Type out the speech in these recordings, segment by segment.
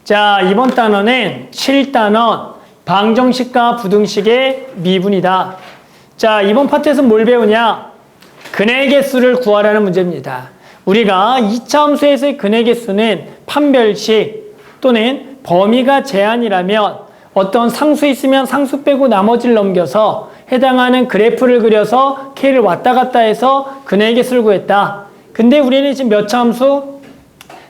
자, 이번 단어는 7단원 방정식과 부등식의 미분이다. 자, 이번 파트에서 뭘 배우냐? 근의 개수를 구하라는 문제입니다. 우리가 2차 함수에서의 근의 개수는 판별식 또는 범위가 제한이라면 어떤 상수 있으면 상수 빼고 나머지를 넘겨서 해당하는 그래프를 그려서 K를 왔다 갔다 해서 근의 개수를 구했다. 근데 우리는 지금 몇 차 함수?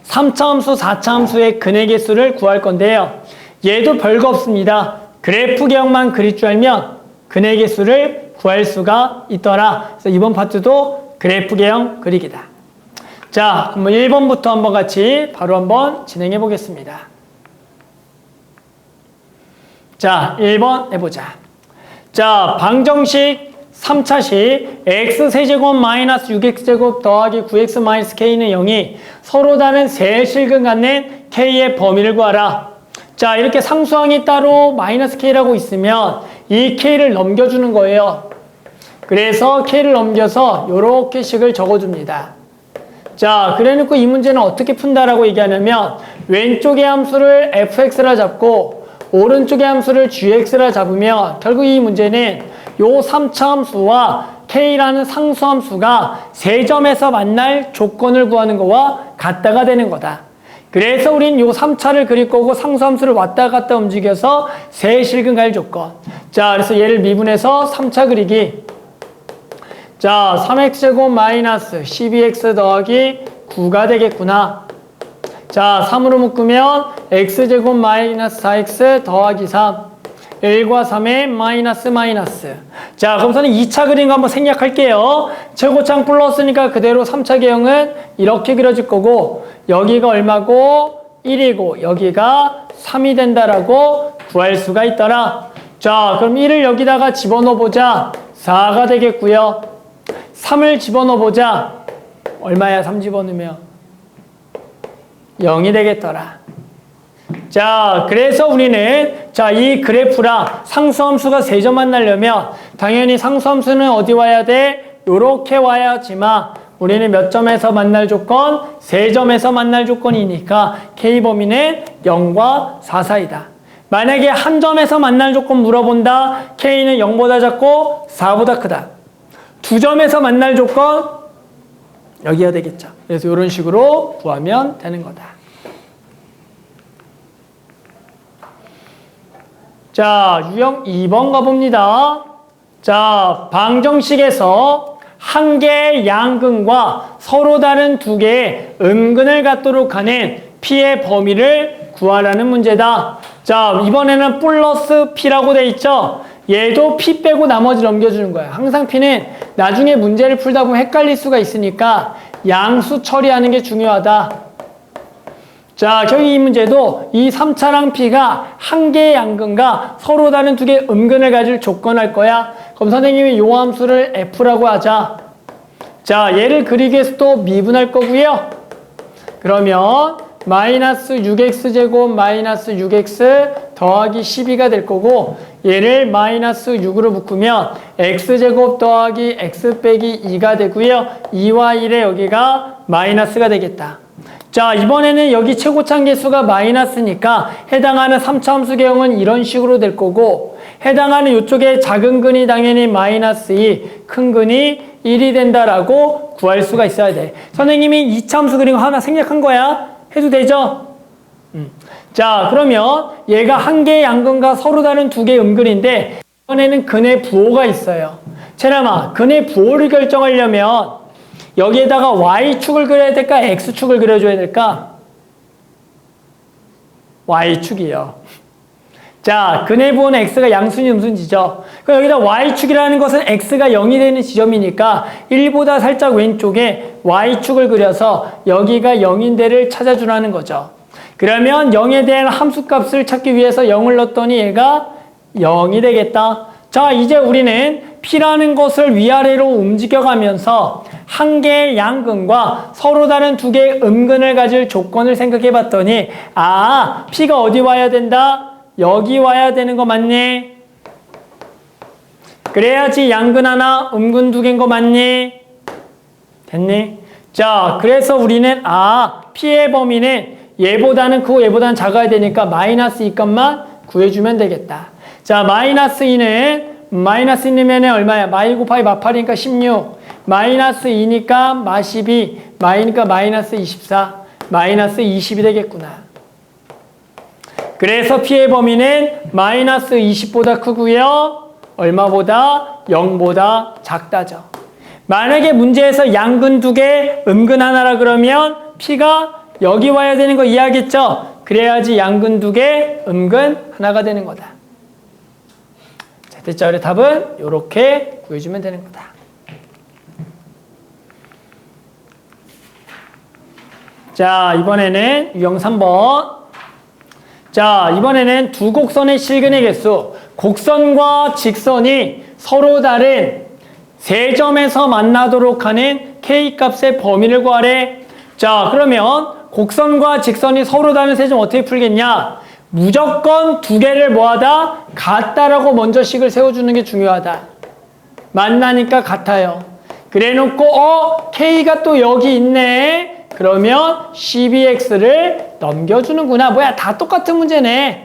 3차 함수, 4차 함수의 근의 개수를 구할 건데요. 얘도 별거 없습니다. 그래프 개형만 그릴 줄 알면 근의 개수를 구할 수가 있더라. 그래서 이번 파트도 그래프 개형 그리기다. 자, 그럼 1번부터 한번 같이 바로 한번 진행해 보겠습니다. 자, 1번 해보자. 자, 방정식 3차식 x세제곱 마이너스 6x제곱 더하기 9x 마이너스 k는 0이 서로 다른 세 실근 갖는 k의 범위를 구하라. 자, 이렇게 상수항이 따로 마이너스 k라고 있으면 이 k를 넘겨주는 거예요. 그래서 k를 넘겨서 이렇게 식을 적어줍니다. 자, 그래놓고 이 문제는 어떻게 푼다라고 얘기하냐면 왼쪽의 함수를 fx라 잡고 오른쪽의 함수를 gx라 잡으면 결국 이 문제는 요 3차 함수와 k라는 상수함수가 세 점에서 만날 조건을 구하는 거와 같다가 되는 거다. 그래서 우린 요 3차를 그릴 거고 상수함수를 왔다 갔다 움직여서 세 실근 갈 조건. 자, 그래서 얘를 미분해서 3차 그리기. 자, 3x제곱 마이너스 12x 더하기 9가 되겠구나. 자, 3으로 묶으면 x제곱 마이너스 4x 더하기 3. 1과 3의 마이너스 마이너스. 자, 그럼 저는 2차 그린 거 한번 생략할게요. 최고창 플러스니까 그대로 3차 개형은 이렇게 그려질 거고 여기가 얼마고 1이고 여기가 3이 된다라고 구할 수가 있더라. 자, 그럼 1을 여기다가 집어넣어 보자. 4가 되겠고요. 3을 집어넣어 보자. 얼마야 3 집어넣으면 0이 되겠더라. 자, 그래서 우리는 자, 이 그래프랑 상수함수가 세 점 만나려면 당연히 상수함수는 어디 와야 돼? 요렇게 와야지만 우리는 몇 점에서 만날 조건? 세 점에서 만날 조건이니까 K범위는 0과 4 사이다. 만약에 한 점에서 만날 조건 물어본다. K는 0보다 작고 4보다 크다. 두 점에서 만날 조건 여기가 되겠죠. 그래서 이런 식으로 구하면 되는 거다. 자, 유형 2번 가봅니다. 자, 방정식에서 한 개의 양근과 서로 다른 두 개의 음근을 갖도록 하는 P의 범위를 구하라는 문제다. 자, 이번에는 플러스 P라고 돼 있죠? 얘도 P 빼고 나머지 넘겨주는 거야. 항상 P는 나중에 문제를 풀다 보면 헷갈릴 수가 있으니까 양수 처리하는 게 중요하다. 자, 결국 이 문제도 이 3차랑 P가 한 개의 양근과 서로 다른 두 개의 음근을 가질 조건할 거야. 그럼 선생님이 요 함수를 F라고 하자. 자, 얘를 그리기 위해서 또 미분할 거고요. 그러면 마이너스 6x제곱 마이너스 6x 더하기 12가 될 거고 얘를 마이너스 6으로 묶으면 x제곱 더하기 x 빼기 2가 되고요. 2와 1에 여기가 마이너스가 되겠다. 자, 이번에는 여기 최고창 개수가 마이너스니까 해당하는 3차 함수 개형은 이런 식으로 될 거고 해당하는 이쪽에 작은 근이 당연히 마이너스 2, 큰 근이 1이 된다라고 구할 수가 있어야 돼. 선생님이 2차 함수 그린 거 하나 생략한 거야. 해도 되죠? 자, 그러면 얘가 한 개의 양근과 서로 다른 두 개의 음근인데 이번에는 근의 부호가 있어요. 채남아, 근의 부호를 결정하려면 여기에다가 Y축을 그려야 될까? X축을 그려줘야 될까? Y축이요. 자, 근의 부호는 X가 양수니 음수지죠. 그럼 여기다 Y축이라는 것은 X가 0이 되는 지점이니까 1보다 살짝 왼쪽에 Y축을 그려서 여기가 0인 데를 찾아주라는 거죠. 그러면 0에 대한 함수값을 찾기 위해서 0을 넣었더니 얘가 0이 되겠다. 자, 이제 우리는 P라는 것을 위아래로 움직여가면서 한 개의 양근과 서로 다른 두 개의 음근을 가질 조건을 생각해 봤더니 아, P가 어디 와야 된다? 여기 와야 되는 거 맞니? 그래야지 양근 하나, 음근 두 개인 거 맞니? 됐니? 자, 그래서 우리는 P의 범위는 얘보다는 크고 얘보다는 작아야 되니까 마이너스 2 값만 구해주면 되겠다. 자, 마이너스 2면 얼마야? 마이 곱하기 마8이니까 16. 마이너스 2니까 마12. 마이니까 마이너스 24. 마이너스 20이 되겠구나. 그래서 P의 범위는 마이너스 20보다 크고요. 얼마보다? 0보다 작다죠. 만약에 문제에서 양근 2개, 음근 하나라 그러면 P가 여기 와야 되는 거 이해하겠죠? 그래야지 양근 2개, 음근 하나가 되는 거다. 자, 됐죠? 그래 답은 이렇게 구해주면 되는 거다. 자, 이번에는 유형 3번. 자, 이번에는 두 곡선의 실근의 개수. 곡선과 직선이 서로 다른 세 점에서 만나도록 하는 K값의 범위를 구하래. 자, 그러면 곡선과 직선이 서로 다른 세 점 어떻게 풀겠냐? 무조건 두 개를 뭐하다? 같다라고 먼저 식을 세워주는 게 중요하다. 만나니까 같아요. 그래 놓고 K가 또 여기 있네. 그러면 12x를 넘겨주는구나. 뭐야, 다 똑같은 문제네.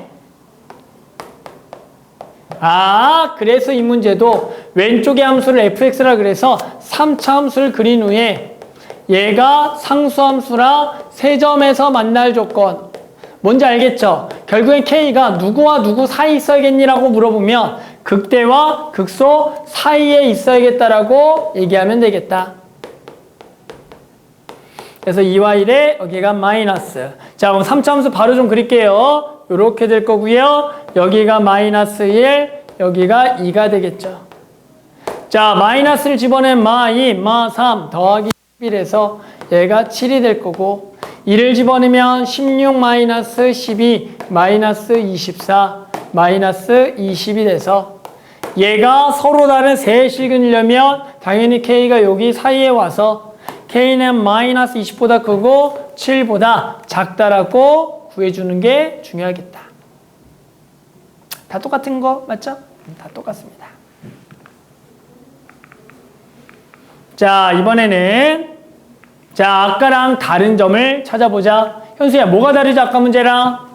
아, 그래서 이 문제도 왼쪽의 함수를 fx라 그래서 3차 함수를 그린 후에 얘가 상수함수라 세 점에서 만날 조건. 뭔지 알겠죠? 결국엔 K가 누구와 누구 사이 있어야겠니라고 물어보면 극대와 극소 사이에 있어야겠다라고 얘기하면 되겠다. 그래서 2와 1에 여기가 마이너스. 자, 그럼 3차 함수 바로 좀 그릴게요. 이렇게 될 거고요. 여기가 마이너스 1, 여기가 2가 되겠죠. 자, 마이너스를 집어낸 마2, 마3 더하기 11에서 얘가 7이 될 거고 2를 집어넣으면 16 마이너스 12 마이너스 24 마이너스 20이 돼서 얘가 서로 다른 세 실근이려면 당연히 K가 여기 사이에 와서 K는 마이너스 20보다 크고 7보다 작다라고 구해주는 게 중요하겠다. 다 똑같은 거 맞죠? 다 똑같습니다. 자, 이번에는 자, 아까랑 다른 점을 찾아보자. 현수야, 뭐가 다르지 아까 문제랑?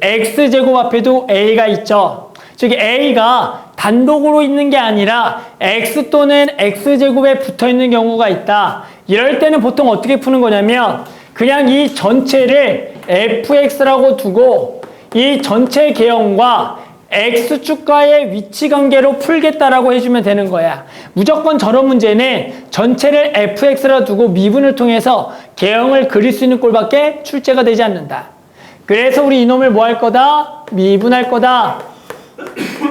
X제곱 앞에도 A가 있죠. 즉 A가 단독으로 있는 게 아니라 X 또는 X제곱에 붙어있는 경우가 있다. 이럴 때는 보통 어떻게 푸는 거냐면 그냥 이 전체를 fx라고 두고 이 전체 계형과 x축과의 위치관계로 풀겠다라고 해주면 되는 거야. 무조건 저런 문제는 전체를 fx라 두고 미분을 통해서 계형을 그릴 수 있는 꼴밖에 출제가 되지 않는다. 그래서 우리 이놈을 뭐 할 거다? 미분할 거다.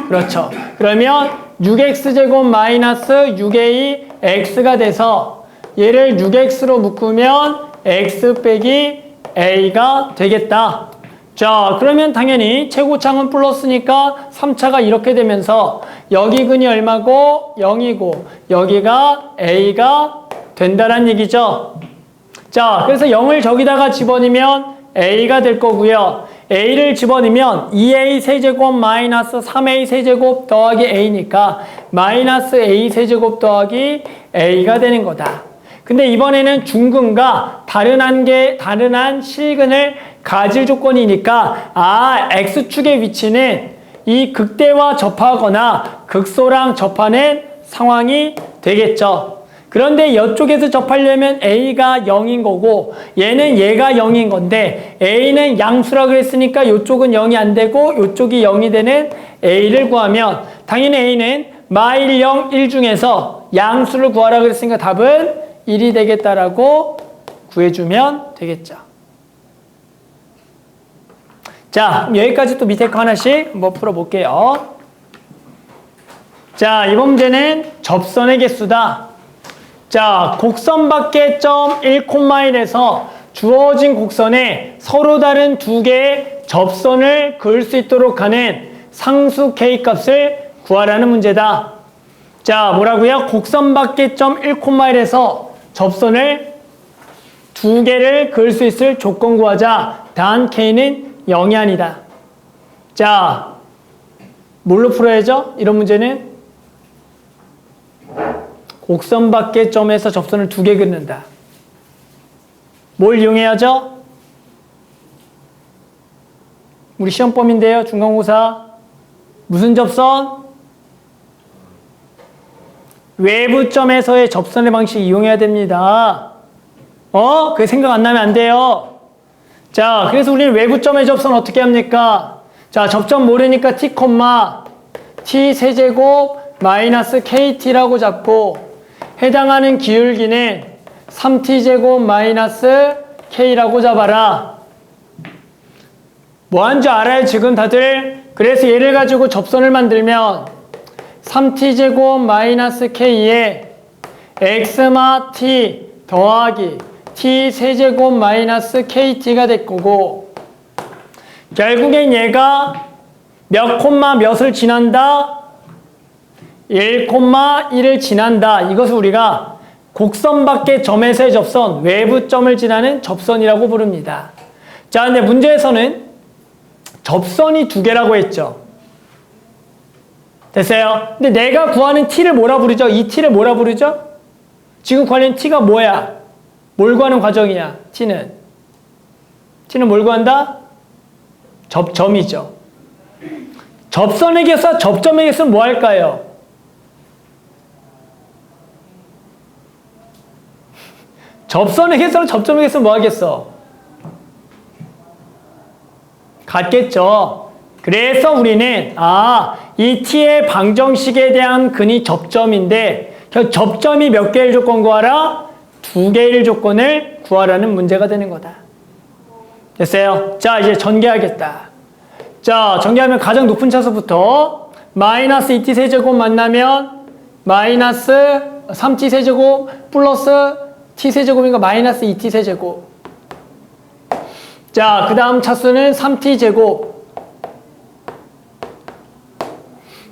그렇죠. 그러면 6x제곱 마이너스 6a x가 돼서 얘를 6x로 묶으면 x 빼기 a가 되겠다. 자, 그러면 당연히 최고창은 플러스니까 3차가 이렇게 되면서 여기 근이 얼마고 0이고 여기가 a가 된다란 얘기죠. 자, 그래서 0을 저기다가 집어넣으면 a가 될 거고요. a를 집어넣으면 2a 세제곱 마이너스 3a 세제곱 더하기 a니까 마이너스 a 세제곱 더하기 a가 되는 거다. 근데 이번에는 중근과 다른 한 실근을 가질 조건이니까 x축의 위치는 이 극대와 접하거나 극소랑 접하는 상황이 되겠죠. 그런데 이쪽에서 접하려면 a가 0인 거고 얘가 0인 건데 a는 양수라 그랬으니까 이쪽은 0이 안 되고 이쪽이 0이 되는 a를 구하면 당연히 a는 마1, 0, 1 중에서 양수를 구하라 그랬으니까 답은 1이 되겠다라고 구해주면 되겠죠. 자, 여기까지 또 밑에 거 하나씩 한번 풀어볼게요. 자, 이번 문제는 접선의 개수다. 자, 곡선 밖의 점 1,1에서 주어진 곡선에 서로 다른 두 개의 접선을 그을 수 있도록 하는 상수 K값을 구하라는 문제다. 자, 뭐라고요? 곡선 밖의 점 1,1에서 접선을 두 개를 그을 수 있을 조건 구하자. 단 K는 0이 아니다. 자, 뭘로 풀어야죠? 이런 문제는 곡선 밖의 점에서 접선을 두 개 긋는다. 뭘 이용해야죠? 우리 시험범인데요. 중간고사. 무슨 접선? 외부점에서의 접선의 방식 이용해야 됩니다. 그게 생각 안 나면 안 돼요. 자, 그래서 우리는 외부점의 접선 어떻게 합니까? 자, 접점 모르니까 t, t 세제곱 마이너스 kt라고 잡고 해당하는 기울기는 3t제곱 마이너스 k라고 잡아라. 뭐 한 줄 알아요, 지금 다들? 그래서 얘를 가지고 접선을 만들면 3t제곱 마이너스 k에 x마 t 더하기 t 세제곱 마이너스 kt가 될 거고, 결국엔 얘가 몇 콤마 몇을 지난다? 1,1을 지난다. 이것을 우리가 곡선 밖의 점에서의 접선, 외부점을 지나는 접선이라고 부릅니다. 자, 근데 문제에서는 접선이 두 개라고 했죠. 됐어요? 근데 내가 구하는 t를 뭐라 부르죠? 이 t를 뭐라 부르죠? 지금 구하는 t가 뭐야? 뭘 구하는 과정이야? t는 뭘 구한다? 접점이죠. 접선의 개수와 접점의 개수는 뭐 할까요? 접선의 개수랑 접점의 개수는 뭐 하겠어? 같겠죠. 그래서 우리는 이 t의 방정식에 대한 근이 접점인데 접점이 몇 개일 조건 구하라? 두 개일 조건을 구하라는 문제가 되는 거다. 됐어요? 자, 이제 전개하겠다. 자, 전개하면 가장 높은 차수부터 마이너스 2t 세제곱 만나면 마이너스 3t 세제곱 플러스 t 세제곱인가 마이너스 2t 세제곱. 자, 그 다음 차수는 3t 제곱.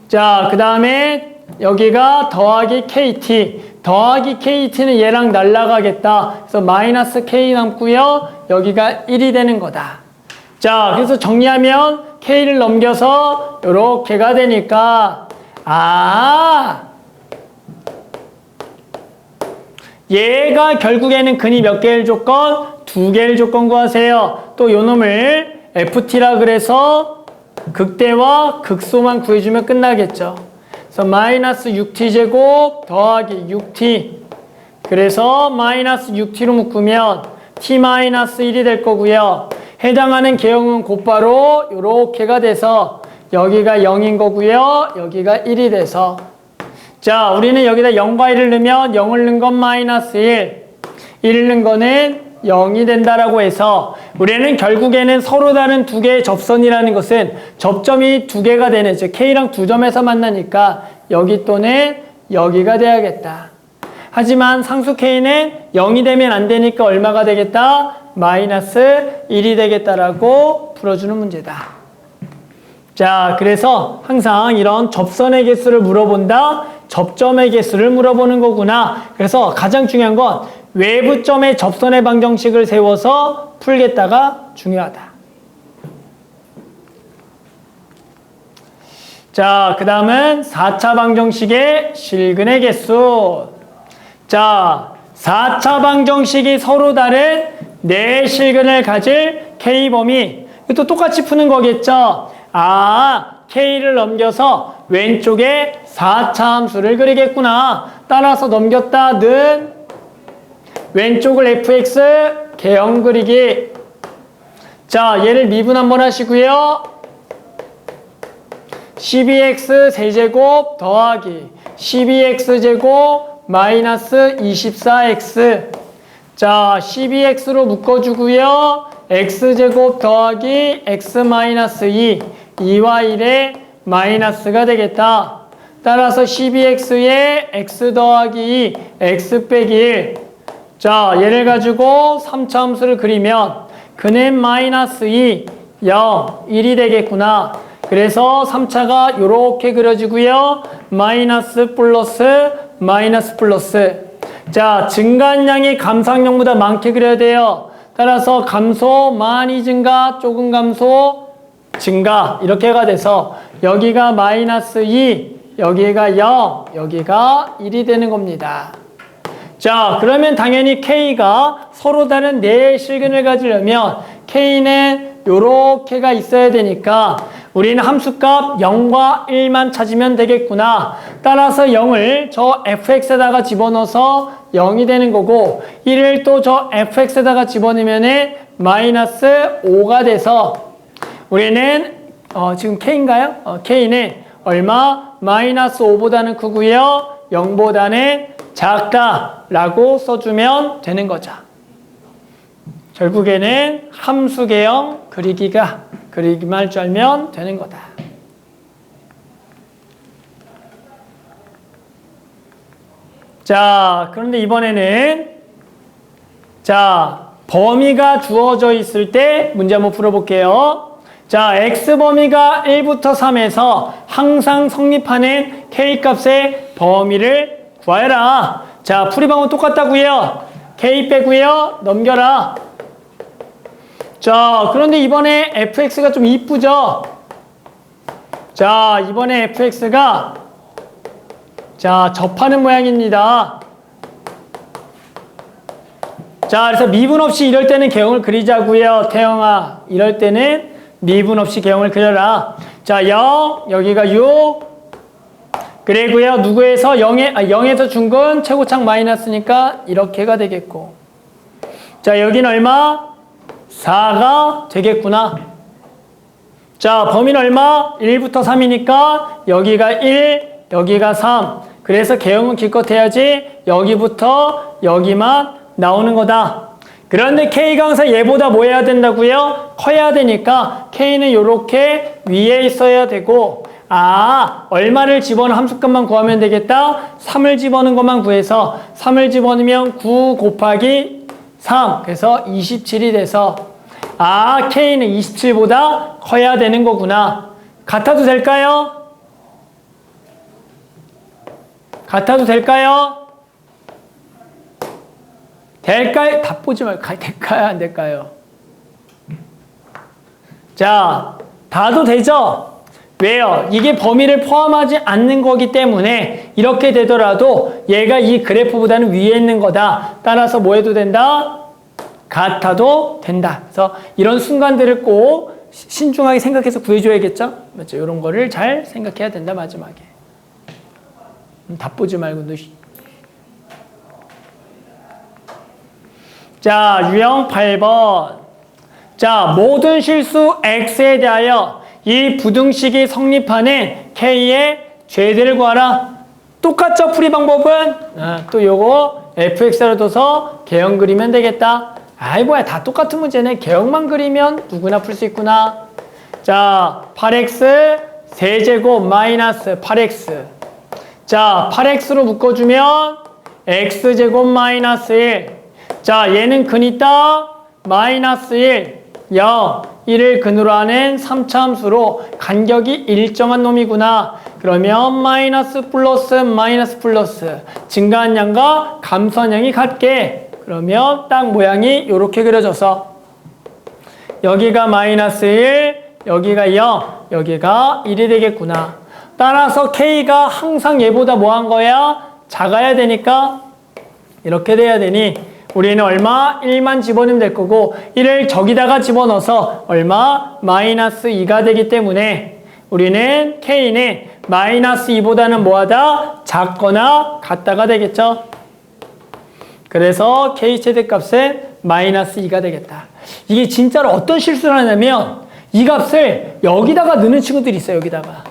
자, 그 다음에 여기가 더하기 kt. 더하기 kt는 얘랑 날라가겠다. 그래서 마이너스 k 남고요. 여기가 1이 되는 거다. 자, 그래서 정리하면 k를 넘겨서 이렇게가 되니까 얘가 결국에는 근이 몇 개일 조건? 두 개일 조건 구하세요. 또 요 놈을 ft라 그래서 극대와 극소만 구해주면 끝나겠죠. 그래서 마이너스 6t 제곱 더하기 6t. 그래서 마이너스 6t로 묶으면 t 마이너스 1이 될 거고요. 해당하는 개형은 곧바로 요렇게가 돼서 여기가 0인 거고요. 여기가 1이 돼서, 자, 우리는 여기다 0과 1을 넣으면 0을 넣은 건 마이너스 1, 1을 넣은 거는 0이 된다라고 해서 우리는 결국에는 서로 다른 두 개의 접선이라는 것은 접점이 두 개가 되는, 즉 K랑 두 점에서 만나니까 여기 또는 여기가 돼야겠다. 하지만 상수 K는 0이 되면 안 되니까 얼마가 되겠다? 마이너스 1이 되겠다라고 풀어주는 문제다. 자, 그래서 항상 이런 접선의 개수를 물어본다, 접점의 개수를 물어보는 거구나. 그래서 가장 중요한 건 외부점의 접선의 방정식을 세워서 풀겠다가 중요하다. 자, 그 다음은 4차 방정식의 실근의 개수. 자, 4차 방정식이 서로 다른 네 실근을 가질 K범위. 이것도 똑같이 푸는 거겠죠. K를 넘겨서 왼쪽에 4차 함수를 그리겠구나. 따라서 넘겼다는 왼쪽을 fx 개형 그리기. 자, 얘를 미분 한번 하시고요. 12x 세제곱 더하기 12x제곱 마이너스 24x. 자, 12x로 묶어주고요. x제곱 더하기 x 마이너스 2. 2와 1에 마이너스가 되겠다. 따라서 12x에 x 더하기 2, x 빼기 1. 자, 얘를 가지고 3차 함수를 그리면 그는 마이너스 2, 0, 1이 되겠구나. 그래서 3차가 이렇게 그려지고요. 마이너스 플러스 마이너스 플러스. 자, 증가한 양이 감소한 양보다 많게 그려야 돼요. 따라서 감소 많이 증가, 조금 감소 증가, 이렇게가 돼서 여기가 마이너스 2, 여기가 0, 여기가 1이 되는 겁니다. 자, 그러면 당연히 K가 서로 다른 네 실근을 가지려면 K는 요렇게가 있어야 되니까 우리는 함수값 0과 1만 찾으면 되겠구나. 따라서 0을 저 fx에다가 집어넣어서 0이 되는 거고 1을 또 저 fx에다가 집어넣으면 마이너스 5가 돼서 우리는 지금 K인가요? K는 얼마? 마이너스 5보다는 크고요. 0보다는 작다라고 써주면 되는 거죠. 결국에는 함수 개형 그리기만 할 줄 알면 되는 거다. 자, 그런데 이번에는 자, 범위가 주어져 있을 때 문제 한번 풀어볼게요. 자, x범위가 1부터 3에서 항상 성립하는 k값의 범위를 구하여라. 자, 풀이 방법 똑같다고요. k 빼고요. 넘겨라. 자, 그런데 이번에 fx가 좀 이쁘죠? 자, 이번에 fx가 자, 접하는 모양입니다. 자, 그래서 미분 없이 이럴 때는 개형을 그리자고요. 태영아, 이럴 때는 미분 없이 개형을 그려라. 자, 0, 여기가 6. 그리고요, 누구에서 0에서 중근 최고창 마이너스니까 이렇게가 되겠고. 자, 여기는 얼마? 4가 되겠구나. 자, 범위는 얼마? 1부터 3이니까 여기가 1, 여기가 3. 그래서 개형은 기껏 해야지 여기부터 여기만 나오는 거다. 그런데 K가 항상 얘보다 뭐 해야 된다고요? 커야 되니까 K는 이렇게 위에 있어야 되고 얼마를 집어넣은 함수값만 구하면 되겠다. 3을 집어넣은 것만 구해서 3을 집어넣으면 9 곱하기 3 그래서 27이 돼서 K는 27보다 커야 되는 거구나. 같아도 될까요? 같아도 될까요? 될까요? 답 보지 말고 될까요? 안 될까요? 자, 다도 되죠? 왜요? 이게 범위를 포함하지 않는 거기 때문에 이렇게 되더라도 얘가 이 그래프보다는 위에 있는 거다. 따라서 뭐 해도 된다? 같아도 된다. 그래서 이런 순간들을 꼭 신중하게 생각해서 구해줘야겠죠? 맞죠? 이런 거를 잘 생각해야 된다, 마지막에. 답 보지 말고 너. 자, 유형 8번. 자, 모든 실수 x에 대하여 이 부등식이 성립하는 k의 죄들을 구하라. 똑같죠? 풀이 방법은? 또 요거 fx로 둬서 개형 그리면 되겠다. 아이 뭐야, 다 똑같은 문제네. 개형만 그리면 누구나 풀 수 있구나. 자, 8x 세제곱 마이너스 8x. 자, 8x로 묶어주면 x제곱 마이너스 1. 자, 얘는 근 있다. 마이너스 1, 0, 1을 근으로 하는 3차 함수로 간격이 일정한 놈이구나. 그러면 마이너스 플러스 증가한 양과 감소한 양이 같게. 그러면 딱 모양이 이렇게 그려져서 여기가 마이너스 1, 여기가 0, 여기가 1이 되겠구나. 따라서 K가 항상 얘보다 뭐 한 거야? 작아야 되니까 이렇게 돼야 되니 우리는 얼마? 1만 집어넣으면 될 거고 1을 저기다가 집어넣어서 얼마? 마이너스 2가 되기 때문에 우리는 K는 마이너스 2보다는 뭐하다? 작거나 같다가 되겠죠. 그래서 K 최대값은 마이너스 2가 되겠다. 이게 진짜로 어떤 실수를 하냐면 이 값을 여기다가 넣는 친구들이 있어요. 여기다가.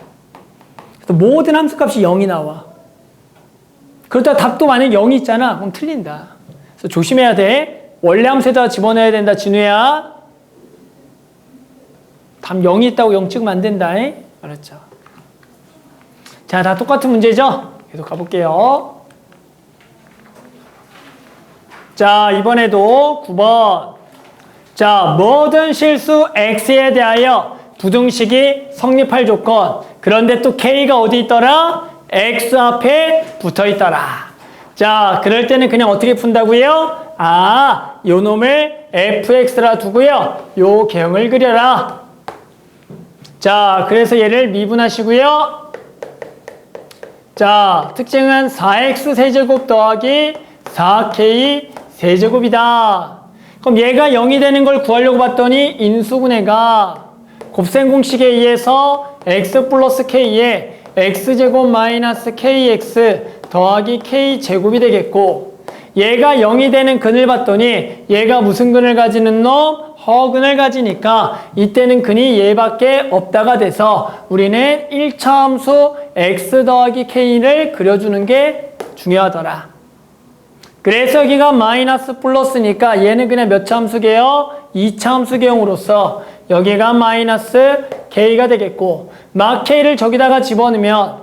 그래서 모든 함수값이 0이 나와. 그러다가 답도 만약에 0이 있잖아. 그럼 틀린다. 그래서 조심해야 돼. 원래 함수에다가 집어넣어야 된다. 진우야. 답 0이 있다고 0 찍으면 안 된다. 알았죠? 자, 다 똑같은 문제죠? 계속 가볼게요. 자, 이번에도 9번. 자, 모든 실수 x에 대하여 부등식이 성립할 조건. 그런데 또 k가 어디 있더라? x 앞에 붙어 있더라. 자, 그럴 때는 그냥 어떻게 푼다고요? 요 놈을 fx라 두고요. 요 개형을 그려라. 자, 그래서 얘를 미분하시고요. 자, 특징은 4x 세제곱 더하기 4K 세제곱이다. 그럼 얘가 0이 되는 걸 구하려고 봤더니 인수분해가 곱셈 공식에 의해서 x 플러스 k에 x제곱 마이너스 kx 더하기 k제곱이 되겠고, 얘가 0이 되는 근을 봤더니 얘가 무슨 근을 가지는 놈? 허근을 가지니까 이때는 근이 얘밖에 없다가 돼서 우리는 1차 함수 x 더하기 k를 그려주는 게 중요하더라. 그래서 여기가 마이너스 플러스니까 얘는 그냥 몇 차 함수계요? 2차 함수계형으로서 여기가 마이너스 k가 되겠고, 막 k를 저기다가 집어넣으면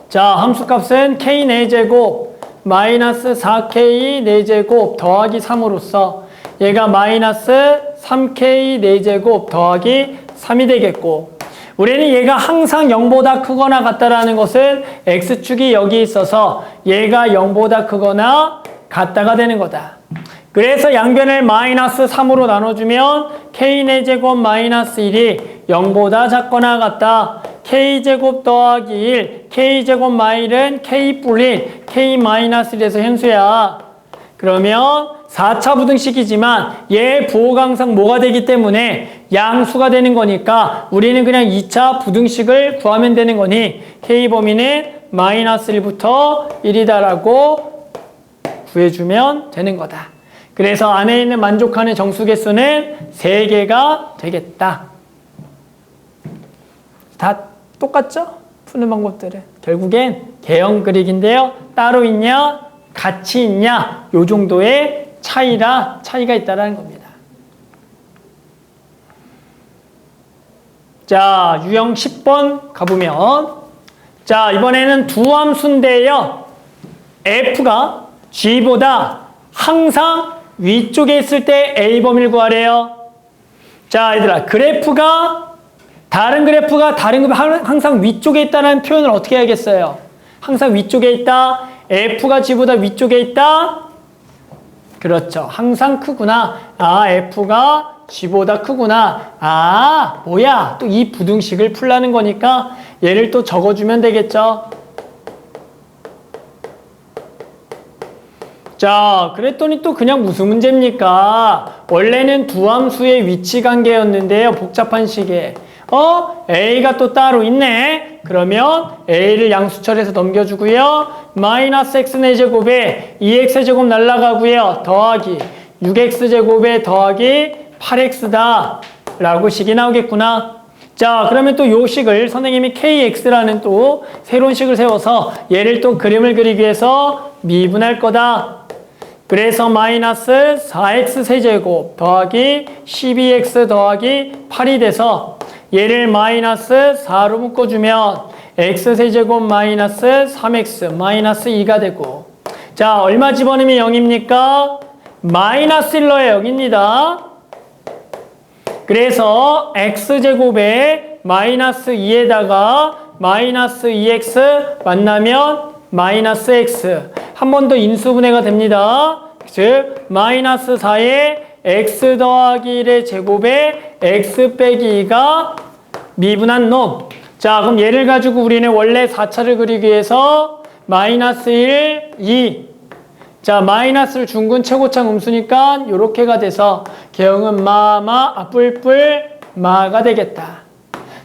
자, 함수값은 k 4제곱 마이너스 4k 4제곱 더하기 3으로써 얘가 마이너스 3k 4제곱 더하기 3이 되겠고, 우리는 얘가 항상 0보다 크거나 같다라는 것은 x축이 여기 있어서 얘가 0보다 크거나 같다가 되는 거다. 그래서 양변을 마이너스 3으로 나눠주면 k 4제곱 마이너스 1이 0보다 작거나 같다. k제곱 더하기 1, k제곱 마일은 k 뿔린 k 마이너스 1에서 현수야. 그러면 4차 부등식이지만 얘 부호강상 뭐가 되기 때문에 양수가 되는 거니까 우리는 그냥 2차 부등식을 구하면 되는 거니 k 범위는 마이너스 1부터 1이다라고 구해주면 되는 거다. 그래서 안에 있는 만족하는 정수 개수는 3개가 되겠다. 다 똑같죠? 푸는 방법들은. 결국엔 개형 그리기인데요. 따로 있냐? 같이 있냐? 요 정도의 차이가 있다는 겁니다. 자, 유형 10번 가보면, 자, 이번에는 두 함수인데요. f가 g보다 항상 위쪽에 있을 때 a 범위를 구하래요. 자, 얘들아, 다른 그래프가 항상 위쪽에 있다는 표현을 어떻게 해야겠어요? 항상 위쪽에 있다. f가 g보다 위쪽에 있다. 그렇죠. 항상 크구나. 아, f가 g보다 크구나. 아, 뭐야. 또 이 부등식을 풀라는 거니까 얘를 또 적어주면 되겠죠. 자, 그랬더니 또 그냥 무슨 문제입니까? 원래는 두 함수의 위치 관계였는데요. 복잡한 식에. A가 또 따로 있네. 그러면 A를 양수철에서 넘겨주고요. 마이너스 x 4제곱에 2x제곱 날라가고요. 더하기 6x제곱에 더하기 8x다 라고 식이 나오겠구나. 자, 그러면 또 요 식을 선생님이 kx라는 또 새로운 식을 세워서 얘를 또 그림을 그리기 위해서 미분할 거다. 그래서 마이너스 4x 세제곱 더하기 12x 더하기 8이 돼서 얘를 마이너스 4로 묶어주면 x 세제곱 마이너스 3x 마이너스 2가 되고, 자, 얼마 집어넣으면 0입니까? 마이너스 1로의 0입니다. 그래서 x제곱에 마이너스 2에다가 마이너스 2x 만나면 마이너스 x. 한 번 더 인수분해가 됩니다. 즉 마이너스 4에 x 더하기 1의 제곱에 x 빼기 2가 미분한 놈. 자, 그럼 얘를 가지고 우리는 원래 4차를 그리기 위해서 마이너스 1, 2. 자, 마이너스를 중근 최고차 음수니까 요렇게가 돼서 개형은 뿔뿔 마가 되겠다.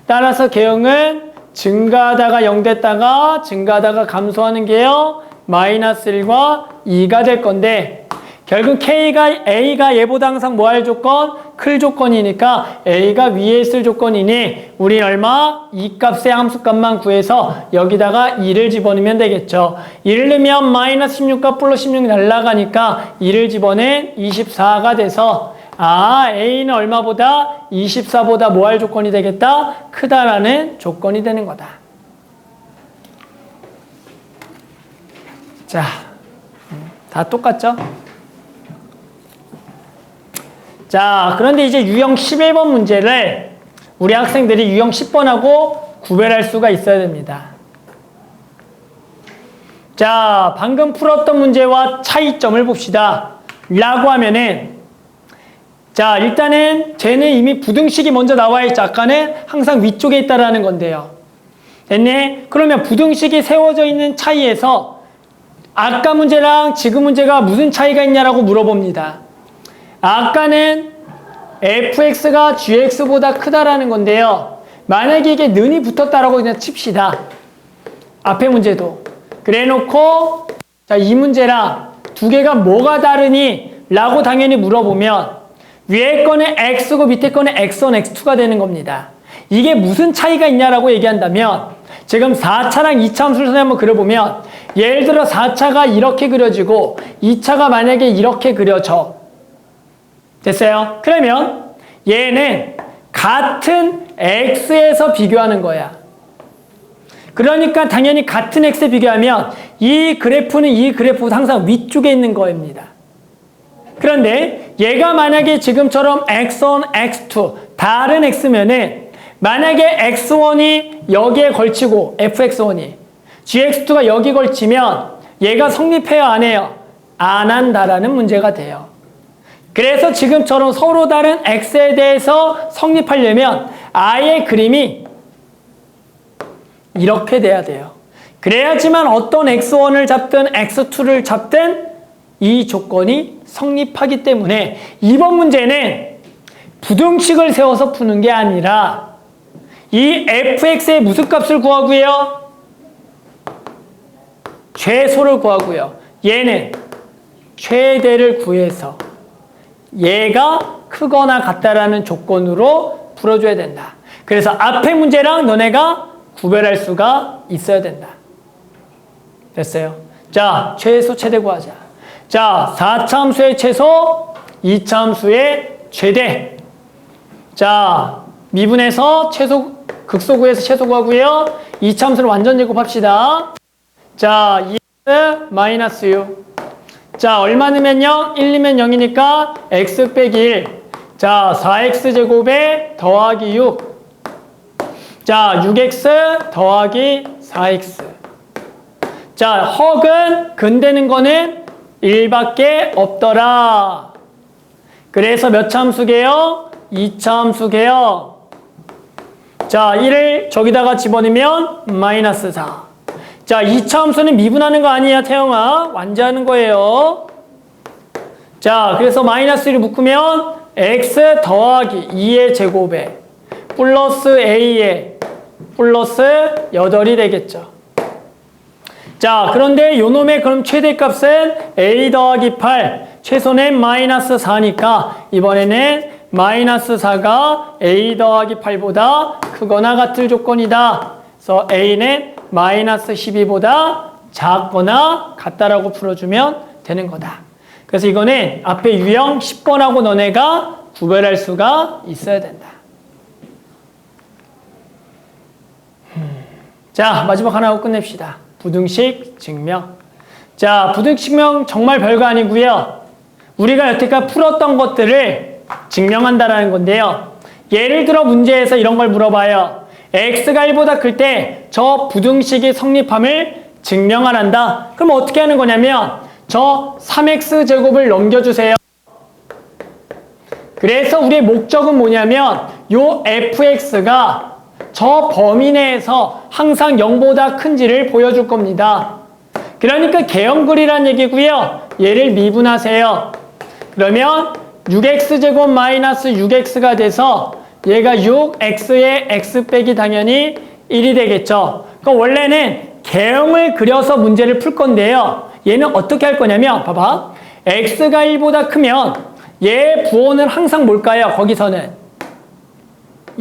따라서 개형은 증가하다가 0 됐다가 증가하다가 감소하는 게요. 마이너스 1과 2가 될 건데, 결국 A가 얘보다 항상 뭐 할 조건? 클 조건이니까 A가 위에 있을 조건이니 우린 얼마? 이 값의 함수값만 구해서 여기다가 2를 집어넣으면 되겠죠. 2를 넣으면 마이너스 16과 플러스 16 날라가니까 2를 집어낸 24가 돼서 아, A는 얼마보다? 24보다 뭐 할 조건이 되겠다? 크다라는 조건이 되는 거다. 자, 다 똑같죠? 자, 그런데 이제 유형 11번 문제를 우리 학생들이 유형 10번하고 구별할 수가 있어야 됩니다. 자, 방금 풀었던 문제와 차이점을 봅시다. 라고 하면은, 자, 일단은 쟤는 이미 부등식이 먼저 나와 있죠. 아까는 항상 위쪽에 있다라는 건데요. 됐네? 그러면 부등식이 세워져 있는 차이에서 아까 문제랑 지금 문제가 무슨 차이가 있냐라고 물어봅니다. 아까는 fx가 gx보다 크다라는 건데요. 만약에 이게 는이 붙었다라고 그냥 칩시다. 앞에 문제도. 그래 놓고 자, 이 문제랑 두 개가 뭐가 다르니? 라고 당연히 물어보면 위에 거는 x고 밑에 거는 x1, x2가 되는 겁니다. 이게 무슨 차이가 있냐라고 얘기한다면 지금 4차랑 2차 함수를 한번 그려보면 예를 들어 4차가 이렇게 그려지고 2차가 만약에 이렇게 그려져. 됐어요? 그러면 얘는 같은 x에서 비교하는 거야. 그러니까 당연히 같은 x에 비교하면 이 그래프는 이 그래프보다 항상 위쪽에 있는 겁니다. 그런데 얘가 만약에 지금처럼 x1, x2 다른 x면은 만약에 x1이 여기에 걸치고 fx1이 gx2가 여기 걸치면 얘가 성립해요 안 해요? 안 한다라는 문제가 돼요. 그래서 지금처럼 서로 다른 x에 대해서 성립하려면 아예 그림이 이렇게 돼야 돼요. 그래야지만 어떤 x1을 잡든 x2를 잡든 이 조건이 성립하기 때문에 이번 문제는 부등식을 세워서 푸는 게 아니라 이 fx의 무슨 값을 구하고요? 최소를 구하고요. 얘는 최대를 구해서 얘가 크거나 같다라는 조건으로 풀어줘야 된다. 그래서 앞에 문제랑 너네가 구별할 수가 있어야 된다. 됐어요? 자, 최소 최대 구하자. 자, 4차 함수의 최소, 2차 함수의 최대. 자, 미분해서 최소, 극소 구해서 최소 구하고요. 2차 함수를 완전 제곱합시다. 자, 2x 마이너스 6. 자, 얼마 넣으면 0? 1 넣으면 0이니까 x 빼기 1. 자, 4x 제곱에 더하기 6. 자, 6x 더하기 4x. 자, 헉은 근되는 거는 1밖에 없더라. 그래서 몇 차 함수게요? 2차 함수게요. 자, 1을 저기다가 집어넣으면 마이너스 4. 자, 2차 함수는 미분하는 거 아니야, 태영아. 완제하는 거예요. 자, 그래서 마이너스 1을 묶으면 x 더하기 2의 제곱에 플러스 a의 플러스 8이 되겠죠. 자, 그런데 요놈의 그럼 최대값은 a 더하기 8, 최소는 마이너스 4니까 이번에는 마이너스 4가 a 더하기 8보다 크거나 같을 조건이다. 그래서 a는 마이너스 12보다 작거나 같다라고 풀어주면 되는 거다. 그래서 이거는 앞에 유형 10번하고 너네가 구별할 수가 있어야 된다. 자, 마지막 하나 하고 끝냅시다. 부등식 증명. 자, 부등식 증명 정말 별거 아니고요. 우리가 여태까지 풀었던 것들을 증명한다라는 건데요. 예를 들어 문제에서 이런 걸 물어봐요. x가 1보다 클 때 저 부등식이 성립함을 증명하란다. 그럼 어떻게 하는 거냐면 저 3x 제곱을 넘겨주세요. 그래서 우리의 목적은 뭐냐면 요 fx가 저 범위 내에서 항상 0보다 큰지를 보여줄 겁니다. 그러니까 개형글이란 얘기고요. 얘를 미분하세요. 그러면 6x제곱 마이너스 6x가 돼서 얘가 6x의 x 빼기 당연히 1이 되겠죠. 그럼 원래는 개형을 그려서 문제를 풀 건데요. 얘는 어떻게 할 거냐면 봐봐. x가 1보다 크면 얘 부호는 항상 뭘까요? 거기서는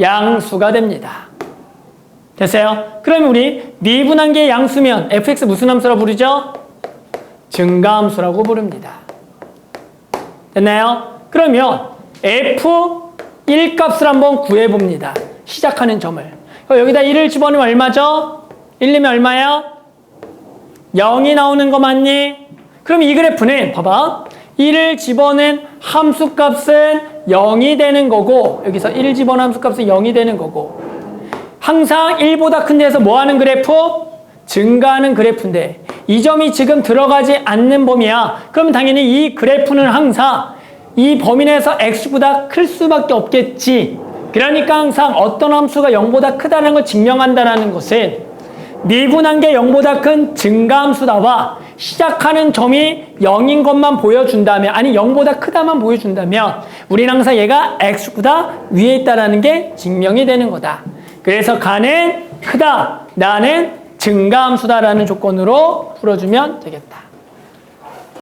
양수가 됩니다. 됐어요? 그러면 우리 미분한 게 양수면 fx 무슨 함수라고 부르죠? 증가함수라고 부릅니다. 됐나요? 그러면 f1 값을 한번 구해봅니다. 시작하는 점을. 여기다 1을 집어넣으면 얼마죠? 1 넣으면 얼마야? 0이 나오는 거 맞니? 그럼 이 그래프는 봐봐. 1을 집어넣은 함수값은 0이 되는 거고 여기서 1을 집어넣은 함수값은 0이 되는 거고 항상 1보다 큰 데서 뭐 하는 그래프? 증가하는 그래프인데 이 점이 지금 들어가지 않는 범위야. 그럼 당연히 이 그래프는 항상 이 범위 내에서 x보다 클 수밖에 없겠지. 그러니까 항상 어떤 함수가 0보다 크다는 걸 증명한다는 것은 미분한 게 0보다 큰 증가함수다와 시작하는 점이 0인 것만 보여준다면, 아니 0보다 크다만 보여준다면 우리는 항상 얘가 x보다 위에 있다라는 게 증명이 되는 거다. 그래서 가는 크다, 나는 증가함수다라는 조건으로 풀어주면 되겠다.